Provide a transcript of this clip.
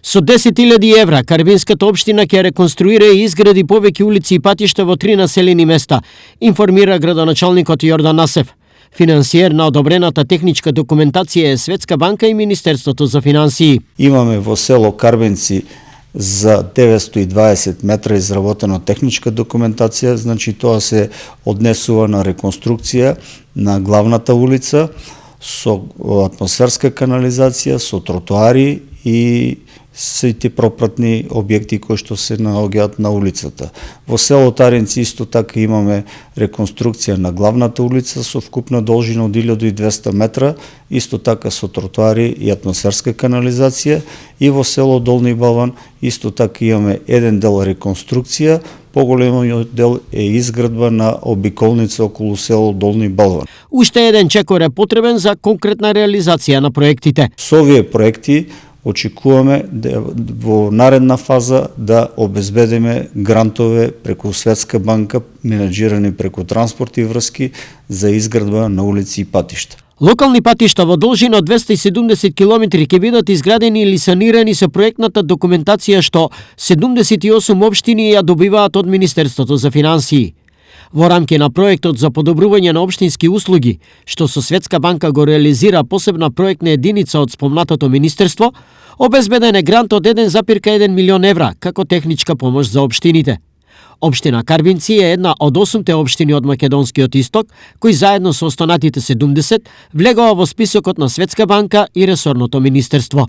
Со 10.000 евра, Карбинската општина ќе реконструира и изгради повеќе улици и патишта во 3 населени места, информира градоначалникот Јордан Насев. Финансиер на одобрената техничка документација е Светска банка и Министерството за финансии. Имаме во село Карбенци за 920 метра изработена техничка документација, значи тоа се однесува на реконструкција на главната улица со атмосферска канализација, со тротоари и сите пропратни објекти кои што се наоѓаат на улицата. Во село Таринци исто така имаме реконструкција на главната улица со вкупна должина од 1200 метра, исто така со тротоари и атмосферска канализација, и во село Долни Балван исто така имаме еден дел реконструкција, поголемиот дел е изградба на обиколница околу село Долни Балван. Уште еден чекор е потребен за конкретна реализација на проектите. Со овие проекти очекуваме во наредна фаза да обезбедиме грантове преку Светска банка, менаџирани преку транспорт и врски за изградба на улици и патишта. Локални патишта во должина од 270 км ќе бидат изградени или санирани со проектната документација што 78 општини ја добиваат од Министерството за финансии. Во рамки на проектот за подобрување на општински услуги, што со Светска банка го реализира посебна проектна единица од спомнатото министерство, обезбеден е грант од 1,1 милион евра како техничка помош за општините. Општина Карбинци е една од 8 општини од Македонскиот исток, кои заедно со останатите 70 влегува во списокот на Светска банка и ресорното министерство.